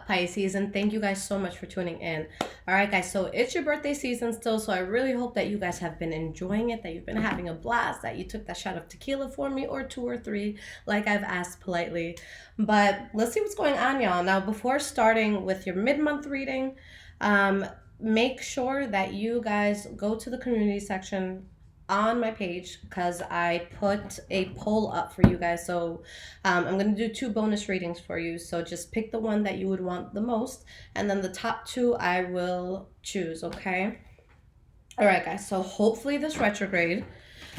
Pisces, and thank you guys so much for tuning in. All right, guys, so it's your birthday season still, so I really hope that you guys have been enjoying it, that you've been having a blast, that you took that shot of tequila for me, or two or three, like I've asked politely. But let's see what's going on, y'all. Now, before starting with your mid-month reading, um, make sure that you guys go to the community section on my page because I put a poll up for you guys. So I'm going to do two bonus readings for you. So just pick the one that you would want the most. And then the top two I will choose, okay? All right, guys. So hopefully this retrograde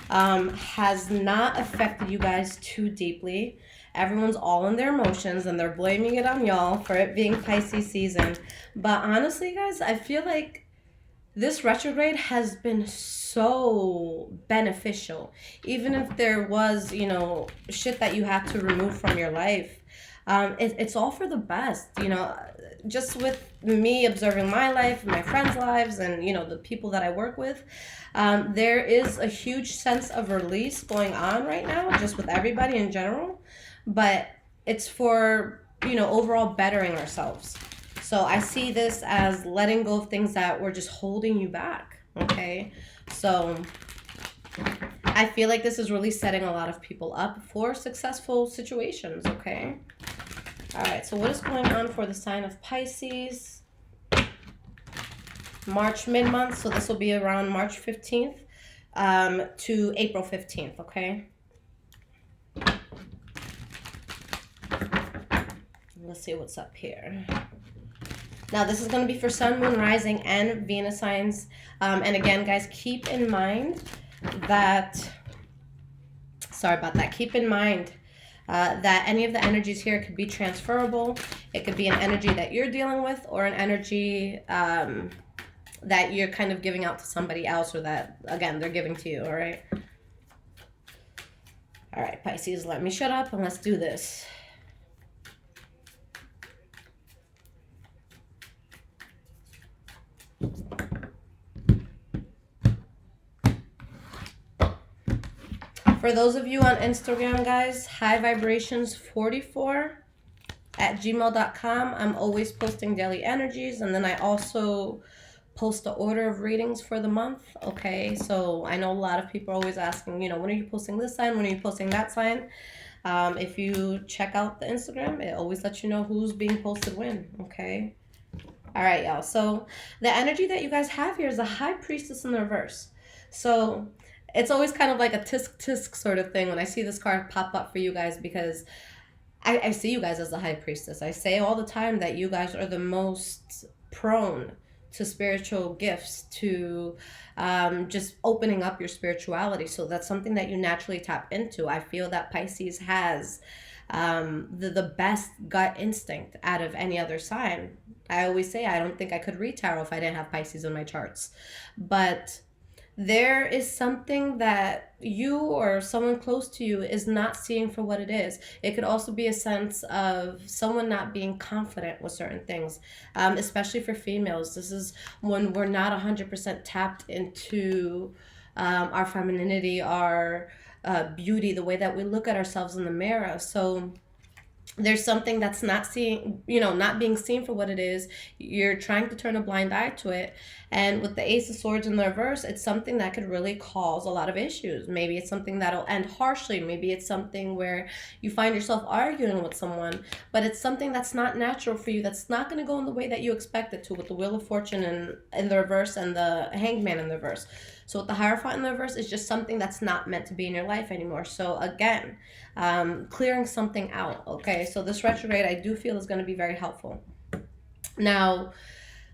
has not affected you guys too deeply. Everyone's all in their emotions and they're blaming it on y'all for it being Pisces season. But honestly, guys, I feel like this retrograde has been so beneficial. Even if there was, shit that you had to remove from your life, it's all for the best. Just with me observing my life, my friends' lives, and, the people that I work with, there is a huge sense of release going on right now, just with everybody in general. But it's for, overall bettering ourselves. So I see this as letting go of things that were just holding you back. Okay. So I feel like this is really setting a lot of people up for successful situations. Okay. All right. So what is going on for the sign of Pisces? March mid-month. So this will be around March 15th to April 15th. Okay. Let's see what's up here. Now, this is going to be for Sun, Moon, Rising, and Venus signs. And again, guys, keep in mind that, sorry about that, keep in mind that any of the energies here could be transferable. It could be an energy that you're dealing with or an energy that you're kind of giving out to somebody else or that, again, they're giving to you, all right? All right, Pisces, let me shut up and let's do this. For those of you on Instagram, guys, high vibrations 44 at gmail.com. I'm always posting daily energies, and then I also post the order of readings for the month. Okay, so I know a lot of people are always asking, when are you posting this sign? When are you posting that sign? If you check out the Instagram, it always lets you know who's being posted when. Okay. All right, y'all. So the energy that you guys have here is a high priestess in the reverse. So it's always kind of like a tisk tisk sort of thing when I see this card pop up for you guys, because I see you guys as the high priestess. I say all the time that you guys are the most prone to spiritual gifts, to just opening up your spirituality. So that's something that you naturally tap into. I feel that Pisces has the best gut instinct out of any other sign. I always say I don't think I could read tarot if I didn't have Pisces in my charts. But there is something that you or someone close to you is not seeing for what it is. It could also be a sense of someone not being confident with certain things, especially for females. This is when we're not 100% tapped into our femininity, our beauty, the way that we look at ourselves in the mirror. So there's something that's not not being seen for what it is. You're trying to turn a blind eye to it. And with the Ace of Swords in the reverse, it's something that could really cause a lot of issues. Maybe it's something that'll end harshly. Maybe it's something where you find yourself arguing with someone, but it's something that's not natural for you, that's not going to go in the way that you expect it to, with the Wheel of Fortune in the reverse and the Hanged Man in the reverse. So with the Hierophant in the reverse, it's just something that's not meant to be in your life anymore. So again, clearing something out. Okay, so this retrograde I do feel is going to be very helpful. Now,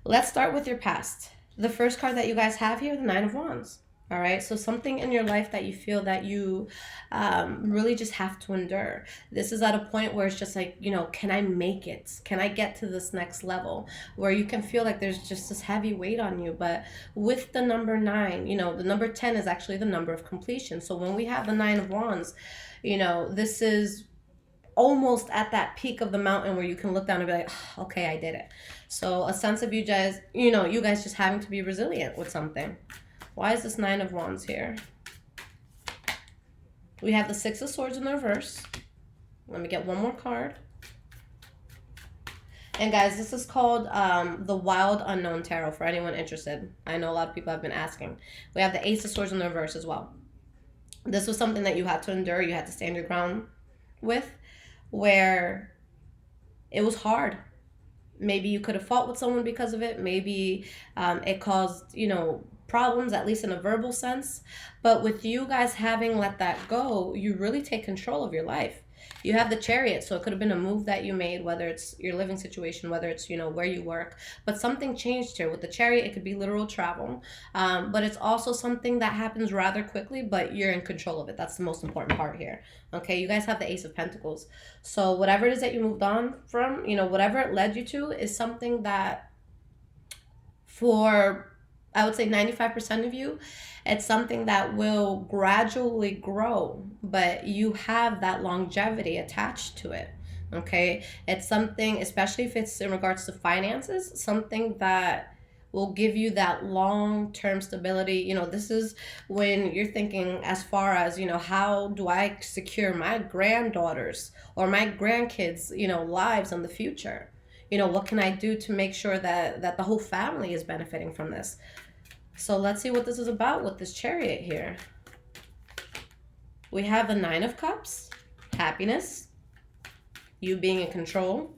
let's start with your past. The first card that you guys have here, the Nine of Wands. All right, so something in your life that you feel that you really just have to endure. This is at a point where it's just like, can I make it? Can I get to this next level? Where you can feel like there's just this heavy weight on you. But with the number 9, the number 10 is actually the number of completion. So when we have the Nine of Wands, this is almost at that peak of the mountain where you can look down and be like, oh, okay, I did it. So a sense of you guys, you guys just having to be resilient with something. Why is this Nine of Wands here? We have the Six of Swords in the reverse. Let me get one more card. And guys, this is called the Wild Unknown Tarot for anyone interested. I know a lot of people have been asking. We have the Ace of Swords in the reverse as well. This was something that you had to endure, you had to stand your ground with, where it was hard. Maybe you could have fought with someone because of it. Maybe it caused, problems, at least in a verbal sense. But with you guys having let that go, you really take control of your life. You have the Chariot, so it could have been a move that you made, whether it's your living situation, whether it's, where you work. But something changed here. With the Chariot, it could be literal travel. But it's also something that happens rather quickly, but you're in control of it. That's the most important part here. Okay, you guys have the Ace of Pentacles. So whatever it is that you moved on from, whatever it led you to is something that for, I would say 95% of you, it's something that will gradually grow, but you have that longevity attached to it. Okay, it's something, especially if it's in regards to finances, something that will give you that long-term stability. This is when you're thinking as far as, how do I secure my granddaughters or my grandkids, lives in the future? What can I do to make sure that the whole family is benefiting from this? So let's see what this is about with this Chariot here. We have the Nine of Cups, happiness, you being in control,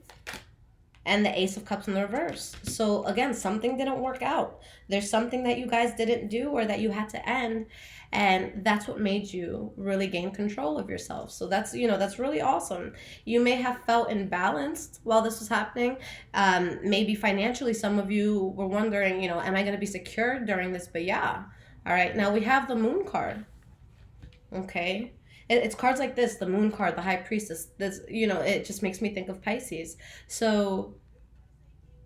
and the Ace of Cups in the reverse. So again, something didn't work out. There's something that you guys didn't do or that you had to end, and that's what made you really gain control of yourself. So that's, that's really awesome. You may have felt imbalanced while this was happening. Maybe financially, some of you were wondering, am I going to be secure during this? But yeah. All right, now we have the Moon card. Okay. It's cards like this, the Moon card, the High Priestess. This, it just makes me think of Pisces. So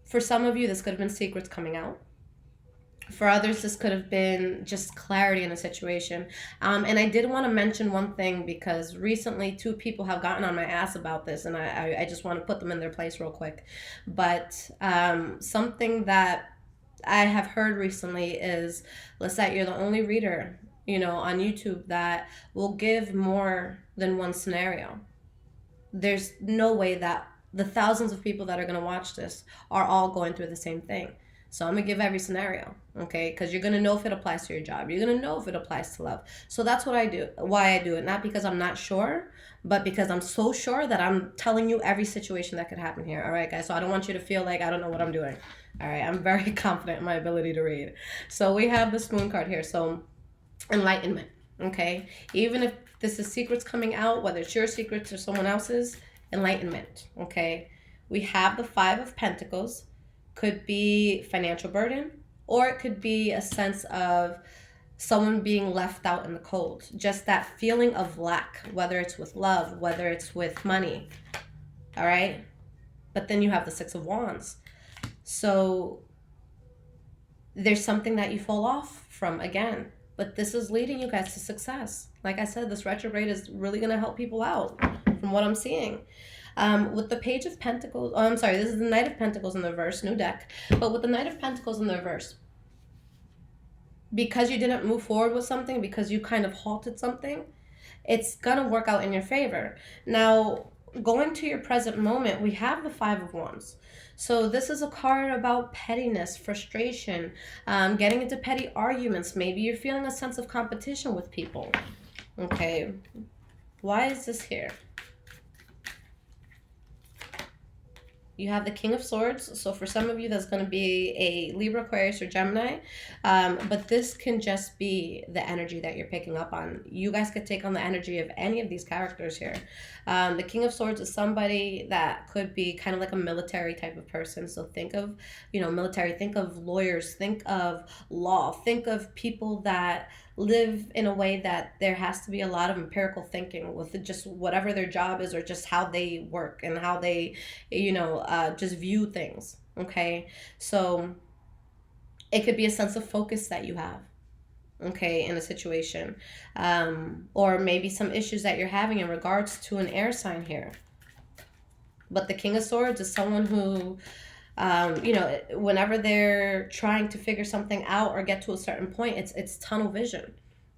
for some of you, this could have been secrets coming out. For others, this could have been just clarity in a situation. And I did want to mention one thing, because recently 2 people have gotten on my ass about this, and I just want to put them in their place real quick. But something that I have heard recently is, Lissette, you're the only reader, on YouTube that will give more than one scenario. There's no way that the thousands of people that are going to watch this are all going through the same thing. So I'm going to give every scenario, okay? Because you're going to know if it applies to your job. You're going to know if it applies to love. So that's what I do, why I do it. Not because I'm not sure, but because I'm so sure that I'm telling you every situation that could happen here. All right, guys? So I don't want you to feel like I don't know what I'm doing. All right? I'm very confident in my ability to read. So we have this Moon card here. So enlightenment, okay? Even if this is secrets coming out, whether it's your secrets or someone else's, enlightenment, okay? We have the Five of Pentacles. Could be financial burden, or it could be a sense of someone being left out in the cold. Just that feeling of lack, whether it's with love, whether it's with money, all right? But then you have the Six of Wands. So there's something that you fall off from again. But this is leading you guys to success. Like I said, this retrograde is really going to help people out from what I'm seeing. With the Page of Pentacles, this is the Knight of Pentacles in the reverse, new deck. But with the Knight of Pentacles in the reverse, because you didn't move forward with something, because you kind of halted something, it's going to work out in your favor. Now, going to your present moment, we have the Five of Wands. So this is a card about pettiness, frustration, getting into petty arguments. Maybe you're feeling a sense of competition with people. Okay, why is this here? You have the King of Swords. So for some of you, that's going to be a Libra, Aquarius, or Gemini. But this can just be the energy that you're picking up on. You guys could take on the energy of any of these characters here. The King of Swords is somebody that could be kind of like a military type of person. So think of, military. Think of lawyers. Think of law. Think of people that live in a way that there has to be a lot of empirical thinking with just whatever their job is, or just how they work and how they, just view things. Okay. So it could be a sense of focus that you have, okay, in a situation, or maybe some issues that you're having in regards to an air sign here. But the King of Swords is someone who, whenever they're trying to figure something out or get to a certain point, it's tunnel vision.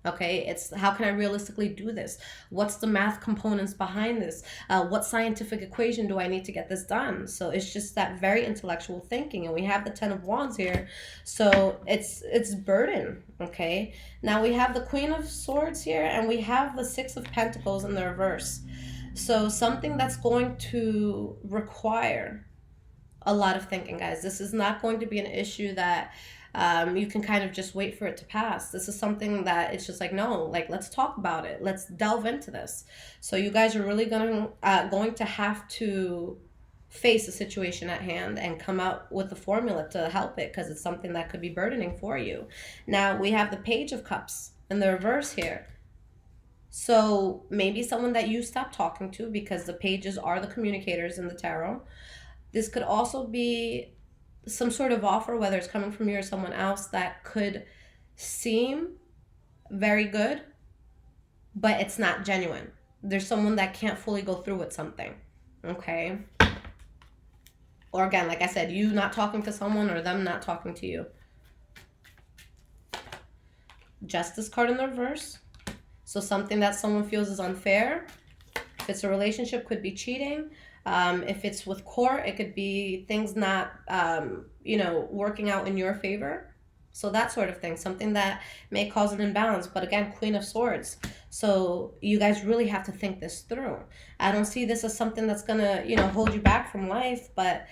Okay, it's how can I realistically do this? What's the math components behind this? What scientific equation do I need to get this done? So it's just that very intellectual thinking, and we have the Ten of Wands here, so it's burden. Okay, now we have the Queen of Swords here, and we have the Six of Pentacles in the reverse. So something that's going to require a lot of thinking, guys. This is not going to be an issue that you can kind of just wait for it to pass. This is something that it's just like, no, like, let's talk about it. Let's delve into this. So you guys are really going to have to face the situation at hand and come out with a formula to help it, because it's something that could be burdening for you. Now we have the Page of Cups in the reverse here. So maybe someone that you stopped talking to, because the pages are the communicators in the tarot. This could also be some sort of offer, whether it's coming from you or someone else, that could seem very good, but it's not genuine. There's someone that can't fully go through with something, okay? Or again, like I said, you not talking to someone or them not talking to you. Justice card in the reverse. So something that someone feels is unfair. If it's a relationship, could be cheating. If it's with court, it could be things not, working out in your favor. So that sort of thing, something that may cause an imbalance. But again, Queen of Swords. So you guys really have to think this through. I don't see this as something that's going to, hold you back from life. But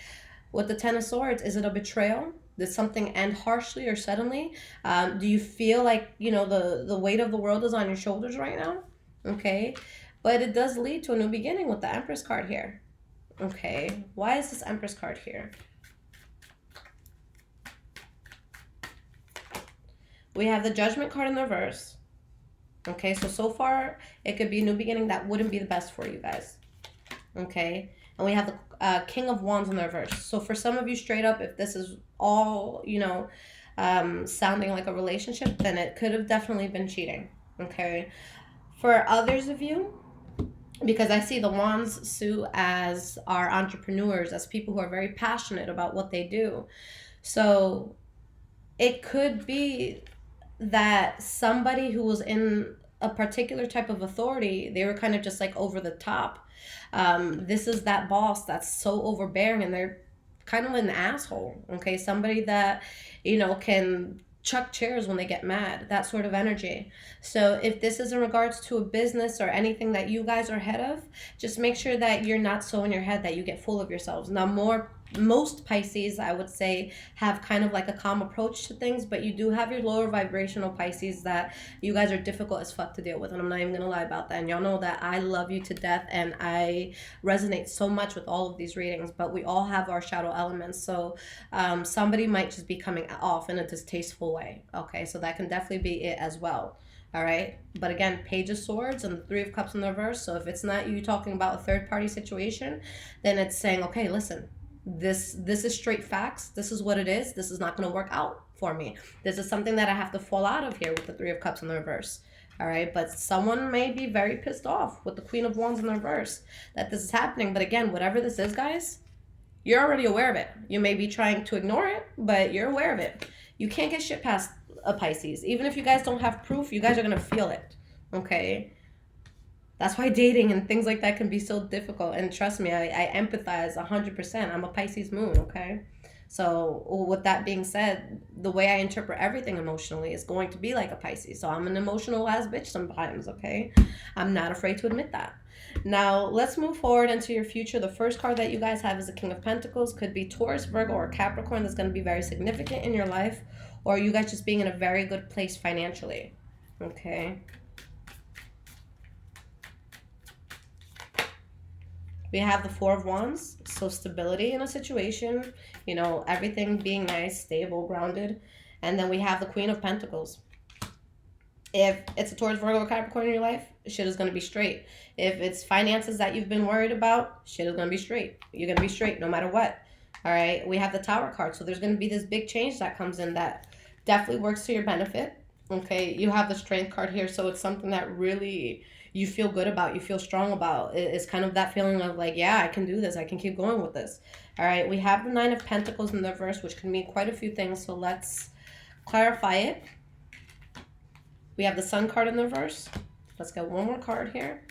with the Ten of Swords, is it a betrayal? Did something end harshly or suddenly? Do you feel like, the weight of the world is on your shoulders right now? Okay. But it does lead to a new beginning with the Empress card here. Okay, why is this Empress card here? We have the Judgment card in the reverse. Okay, so far, it could be a new beginning that wouldn't be the best for you guys. Okay, and we have the King of Wands in the reverse. So for some of you, straight up, if this is all, sounding like a relationship, then it could have definitely been cheating. Okay, for others of you, because I see the Wands, Sue, as our entrepreneurs, as people who are very passionate about what they do. So it could be that somebody who was in a particular type of authority, they were kind of just like over the top. This is that boss that's so overbearing, and they're kind of an asshole. Okay, somebody that, can chuck chairs when they get mad, that sort of energy. So if this is in regards to a business or anything that you guys are head of, just make sure that you're not so in your head that you get full of yourselves. Now, most Pisces, I would say, have kind of like a calm approach to things, but you do have your lower vibrational Pisces that you guys are difficult as fuck to deal with, and I'm not even gonna lie about that. And y'all know that I love you to death, and I resonate so much with all of these readings, but we all have our shadow elements. So somebody might just be coming off in a distasteful way. Okay, so that can definitely be it as well. All right, but again, Page of Swords and the Three of Cups in the reverse. So if it's not you talking about a third party situation, then it's saying, okay, listen, this is straight facts. This is what it is. This is not going to work out for me. This is something that I have to fall out of here with the Three of Cups in the reverse. All right, but someone may be very pissed off with the Queen of Wands in the reverse that this is happening. But again, whatever this is, guys, you're already aware of it. You may be trying to ignore it, but you're aware of it. You can't get shit past a Pisces. Even if you guys don't have proof, you guys are going to feel it. Okay? That's why dating and things like that can be so difficult. And trust me, I empathize 100%. I'm a Pisces Moon, okay? So with that being said, the way I interpret everything emotionally is going to be like a Pisces. So I'm an emotional ass bitch sometimes, okay? I'm not afraid to admit that. Now, let's move forward into your future. The first card that you guys have is the King of Pentacles. Could be Taurus, Virgo, or Capricorn. That's going to be very significant in your life. Or you guys just being in a very good place financially, okay? We have the Four of Wands, so stability in a situation, everything being nice, stable, grounded. And then we have the Queen of Pentacles. If it's a Taurus, Virgo, or Capricorn in your life, shit is going to be straight. If it's finances that you've been worried about, shit is going to be straight. You're going to be straight no matter what. All right, we have the Tower card, so there's going to be this big change that comes in that definitely works to your benefit. Okay, you have the Strength card here, so it's something that really you feel good about, you feel strong about. It's kind of that feeling of like, yeah, I can do this, I can keep going with this. All right, we have the Nine of Pentacles in the reverse, which can mean quite a few things, so let's clarify it. We have the Sun card in the reverse. Let's get one more card here.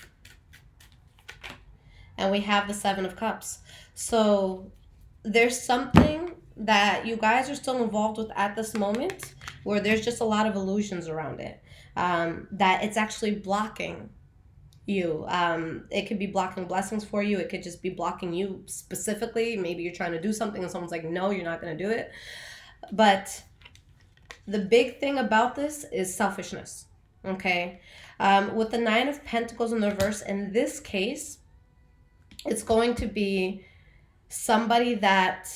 And we have the Seven of Cups. So there's something that you guys are still involved with at this moment where there's just a lot of illusions around it. That it's actually blocking you. It could be blocking blessings for you. It could just be blocking you specifically. Maybe you're trying to do something and someone's like, no, you're not going to do it. But the big thing about this is selfishness. Okay. With the Nine of Pentacles in the reverse, in this case, it's going to be somebody that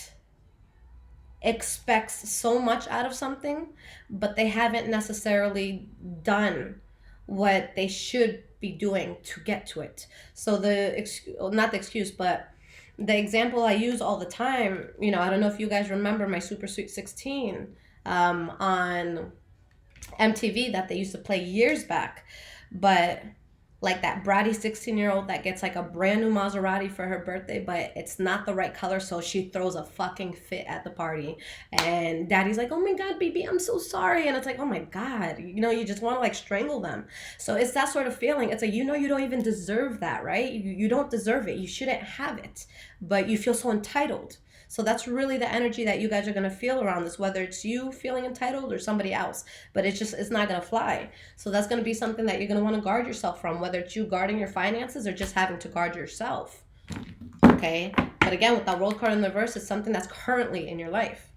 expects so much out of something, but they haven't necessarily done what they should be doing to get to it. So not the excuse, but the example I use all the time, you know, I don't know if you guys remember my Super Sweet 16 on MTV that they used to play years back, but like that bratty 16-year-old that gets like a brand new Maserati for her birthday, but it's not the right color, so she throws a fucking fit at the party. And daddy's like, oh my God, baby, I'm so sorry. And it's like, oh my God, you know, you just want to like strangle them. So it's that sort of feeling. It's like, you know, you don't even deserve that, right? You don't deserve it. You shouldn't have it, but you feel so entitled. So that's really the energy that you guys are going to feel around this, whether it's you feeling entitled or somebody else. But it's not going to fly. So that's going to be something that you're going to want to guard yourself from, whether it's you guarding your finances or just having to guard yourself. Okay? But again, with that World card in the reverse, it's something that's currently in your life.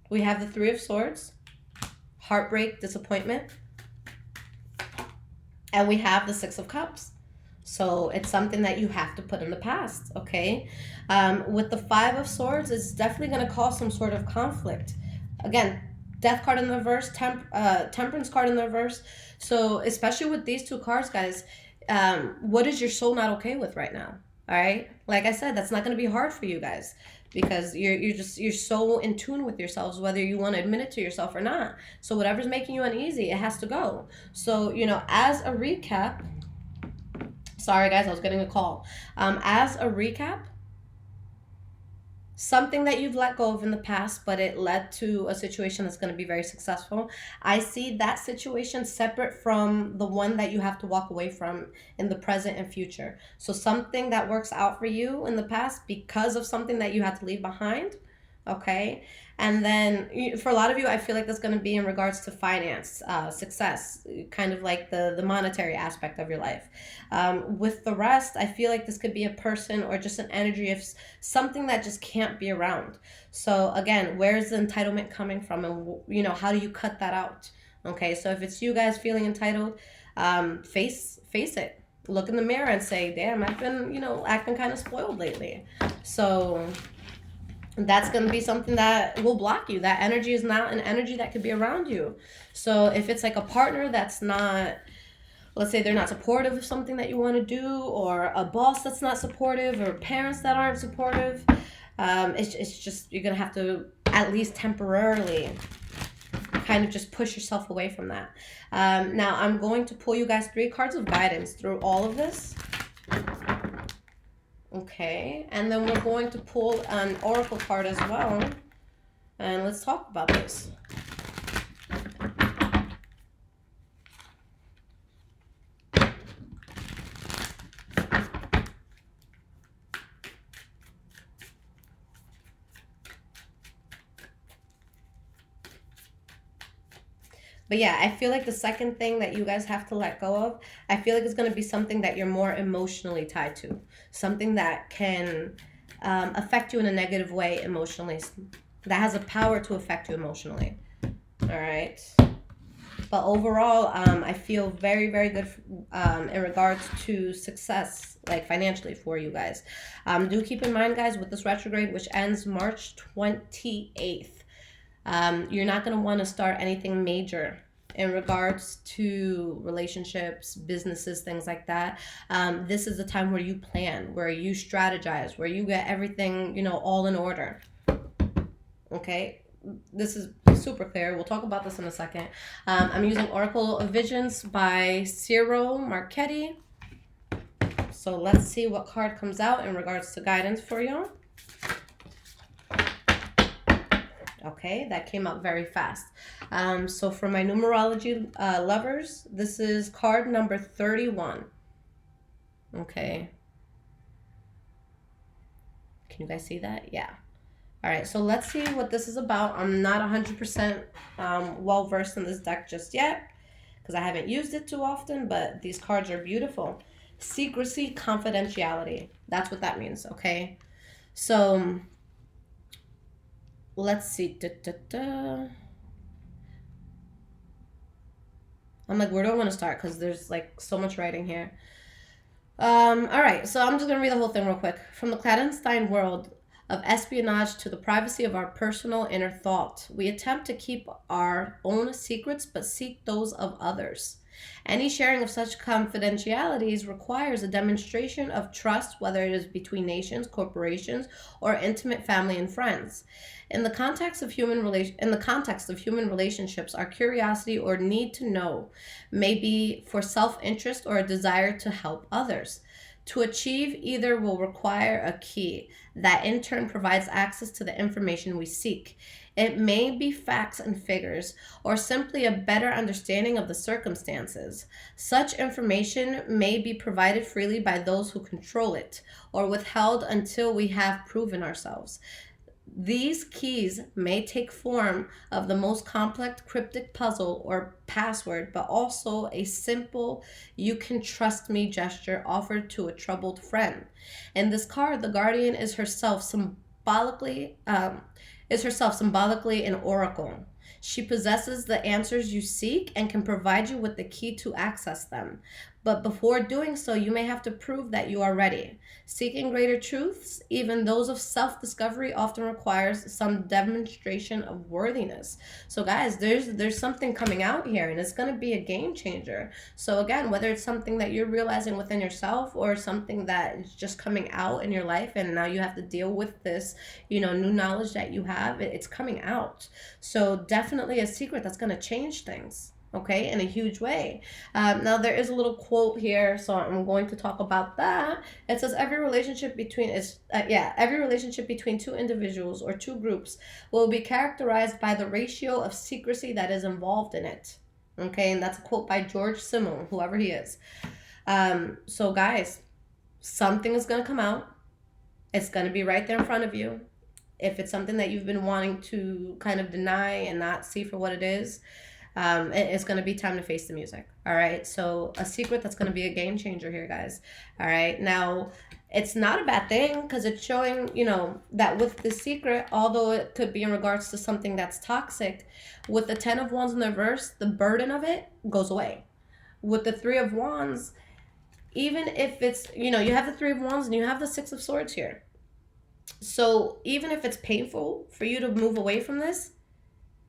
We have the Three of Swords, heartbreak, disappointment. And we have the Six of Cups. So it's something that you have to put in the past, okay? With the Five of Swords, it's definitely going to cause some sort of conflict. Again, Death card in the reverse, Temperance card in the reverse. So especially with these two cards, guys, what is your soul not okay with right now? All right? Like I said, that's not going to be hard for you guys because you're so in tune with yourselves, whether you want to admit it to yourself or not. So whatever's making you uneasy, it has to go. So, you know, as a recap... Sorry, guys, I was getting a call. As a recap, something that you've let go of in the past, but it led to a situation that's going to be very successful. I see that situation separate from the one that you have to walk away from in the present and future. So something that works out for you in the past because of something that you had to leave behind. Okay. And then for a lot of you, I feel like that's going to be in regards to finance, success, kind of like the monetary aspect of your life. With the rest, I feel like this could be a person or just an energy of something that just can't be around. So again, where's the entitlement coming from? And, you know, how do you cut that out? Okay. So if it's you guys feeling entitled, face it. Look in the mirror and say, damn, I've been, you know, acting kind of spoiled lately. So... that's going to be something that will block you. That energy is not an energy that could be around you. So if it's like a partner that's not, let's say they're not supportive of something that you want to do, or a boss that's not supportive, or parents that aren't supportive, it's just, you're going to have to at least temporarily kind of just push yourself away from that. Now I'm going to pull you guys 3 cards of guidance through all of this. Okay, and then we're going to pull an oracle card as well, and let's talk about this. But yeah, I feel like the second thing that you guys have to let go of, I feel like it's going to be something that you're more emotionally tied to. Something that can affect you in a negative way emotionally. That has a power to affect you emotionally. All right. But overall, I feel very, very good in regards to success, like financially for you guys. Do keep in mind, guys, with this retrograde, which ends March 28th. You're not going to want to start anything major in regards to relationships, businesses, things like that. This is the time where you plan, where you strategize, where you get everything, you know, all in order. Okay, this is super clear. We'll talk about this in a second. I'm using Oracle of Visions by Ciro Marchetti. So let's see what card comes out in regards to guidance for y'all. Okay, that came up very fast. So for my numerology lovers, this is card number 31. Okay. Can you guys see that? Yeah. All right, so let's see what this is about. I'm not 100% well versed in this deck just yet because I haven't used it too often, but these cards are beautiful. Secrecy, confidentiality. That's what that means, okay? So let's see. I'm like, where do I want to start? Because there's like so much writing here. All right, so I'm just gonna read the whole thing real quick. From the clandestine world of espionage to the privacy of our personal inner thought, we attempt to keep our own secrets but seek those of others. Any sharing of such confidentialities requires a demonstration of trust, whether it is between nations, corporations, or intimate family and friends. In the context of human relationships, our curiosity or need to know may be for self-interest or a desire to help others. To achieve either will require a key that in turn provides access to the information we seek. It may be facts and figures, or simply a better understanding of the circumstances. Such information may be provided freely by those who control it, or withheld until we have proven ourselves. These keys may take form of the most complex cryptic puzzle or password, but also a simple "you can trust me" gesture offered to a troubled friend. In this card, the guardian is herself symbolically an oracle. She possesses the answers you seek and can provide you with the key to access them. But before doing so, you may have to prove that you are ready. Seeking greater truths, even those of self-discovery, often requires some demonstration of worthiness. So guys, there's something coming out here, and it's going to be a game changer. So again, whether it's something that you're realizing within yourself or something that is just coming out in your life, and now you have to deal with this, new knowledge that you have, it's coming out. So definitely a secret that's going to change things. Okay, in a huge way. Now there is a little quote here, so I'm going to talk about that. It says every relationship between two individuals or two groups will be characterized by the ratio of secrecy that is involved in it. Okay, and that's a quote by George Simmel, whoever he is. So guys, something is going to come out. It's going to be right there in front of you. If it's something that you've been wanting to kind of deny and not see for what it is, it's going to be time to face the music. All right, so a secret that's going to be a game changer here, guys. All right, now it's not a bad thing because it's showing, that with the secret, although it could be in regards to something that's toxic, with the 10 of Wands in the reverse, the burden of it goes away. With the 3 of Wands, even if it's, you have the 3 of Wands and you have the 6 of Swords here. So even if it's painful for you to move away from this,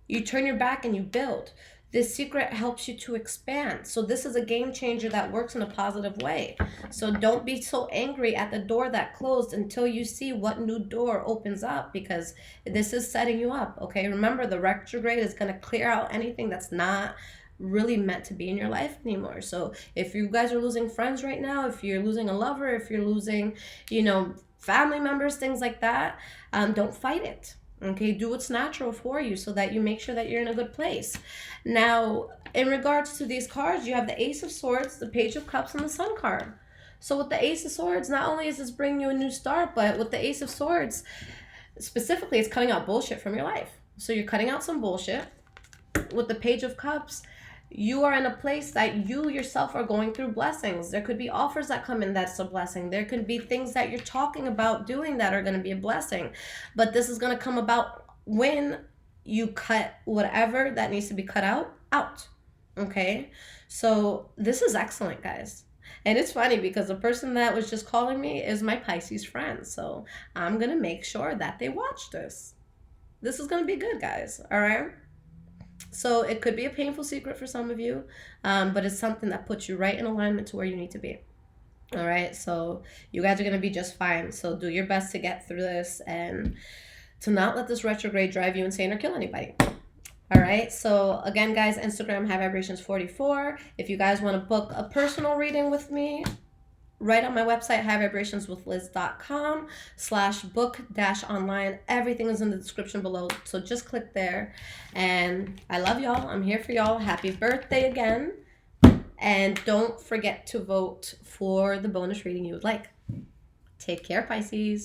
you turn your back and you build. This secret helps you to expand. So this is a game changer that works in a positive way. So don't be so angry at the door that closed until you see what new door opens up, because this is setting you up. Okay, remember, the retrograde is going to clear out anything that's not really meant to be in your life anymore. So if you guys are losing friends right now, if you're losing a lover, if you're losing, family members, things like that, don't fight it. Okay, do what's natural for you so that you make sure that you're in a good place. Now, in regards to these cards, you have the Ace of Swords, the Page of Cups, and the Sun card. So with the Ace of Swords, not only is this bringing you a new start, but with the Ace of Swords, specifically, it's cutting out bullshit from your life. So you're cutting out some bullshit. With the Page of Cups, you are in a place that you yourself are going through blessings. There could be offers that come in that's a blessing. There could be things that you're talking about doing that are going to be a blessing. But this is going to come about when you cut whatever that needs to be cut out. Okay? So this is excellent, guys. And it's funny because the person that was just calling me is my Pisces friend. So I'm going to make sure that they watch this. This is going to be good, guys. All right? So it could be a painful secret for some of you, but it's something that puts you right in alignment to where you need to be. All right, so you guys are going to be just fine. So do your best to get through this and to not let this retrograde drive you insane or kill anybody. All right, so again, guys, Instagram, High Vibrations 44. If you guys want to book a personal reading with me, right on my website, highvibrationswithliz.com/book-online. Everything is in the description below, so just click there. And I love y'all. I'm here for y'all. Happy birthday again. And don't forget to vote for the bonus reading you would like. Take care, Pisces.